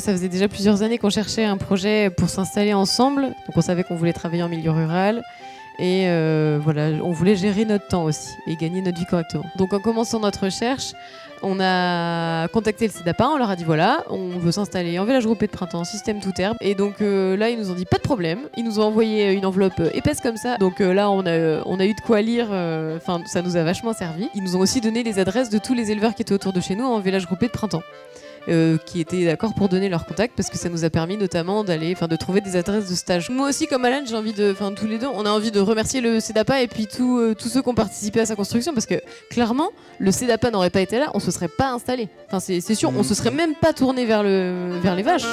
ça faisait déjà plusieurs années qu'on cherchait un projet pour s'installer ensemble. Donc on savait qu'on voulait travailler en milieu rural. Et voilà, on voulait gérer notre temps aussi et gagner notre vie correctement. Donc en commençant notre recherche, on a contacté le CEDAPA, on leur a dit voilà, on veut s'installer en village groupé de printemps, système tout herbe. Et donc là, ils nous ont dit pas de problème. Ils nous ont envoyé une enveloppe épaisse comme ça. Donc là, on a eu de quoi lire. Enfin, ça nous a vachement servi. Ils nous ont aussi donné les adresses de tous les éleveurs qui étaient autour de chez nous en village groupé de printemps. Qui étaient d'accord pour donner leur contact parce que ça nous a permis notamment de trouver des adresses de stage. Moi aussi, comme Alan, tous les deux, on a envie de remercier le CEDAPA et puis tous ceux qui ont participé à sa construction parce que clairement, le CEDAPA n'aurait pas été là, on se serait pas installé. Enfin, c'est sûr, on se serait même pas tourné vers les vaches.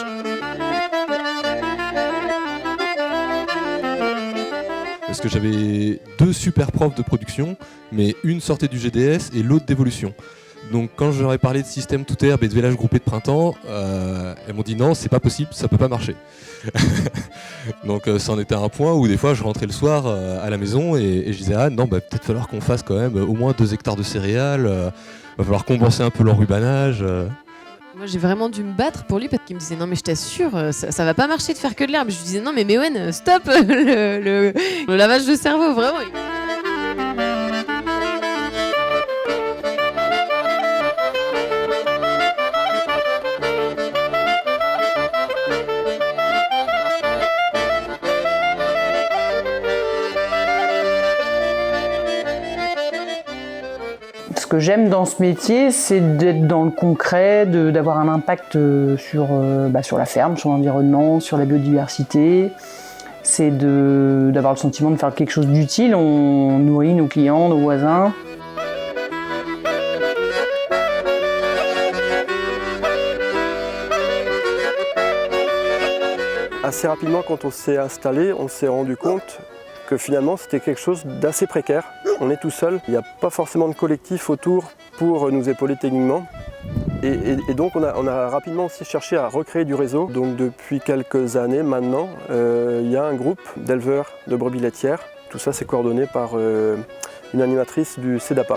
Parce que j'avais 2 super profs de production, mais une sortait du GDS et l'autre d'évolution. Donc quand je leur ai parlé de système tout herbe et de village groupé de printemps, elles m'ont dit non, c'est pas possible, ça peut pas marcher. Donc ça en était un point où des fois je rentrais le soir à la maison et je disais ah non, peut-être falloir qu'on fasse quand même au moins 2 hectares de céréales, va falloir compenser un peu l'enrubanage. Moi j'ai vraiment dû me battre pour lui parce qu'il me disait non mais je t'assure ça va pas marcher de faire que de l'herbe. Je lui disais non mais Mewen stop le lavage de cerveau vraiment. Ce que j'aime dans ce métier, c'est d'être dans le concret, d'avoir un impact sur la ferme, sur l'environnement, sur la biodiversité. C'est d'avoir le sentiment de faire quelque chose d'utile. On nourrit nos clients, nos voisins. Assez rapidement, quand on s'est installé, on s'est rendu compte que finalement c'était quelque chose d'assez précaire. On est tout seul, il n'y a pas forcément de collectif autour pour nous épauler techniquement. Et donc on a rapidement aussi cherché à recréer du réseau. Donc depuis quelques années maintenant, il y a un groupe d'éleveurs de brebis laitières. Tout ça c'est coordonné par une animatrice du CEDAPA.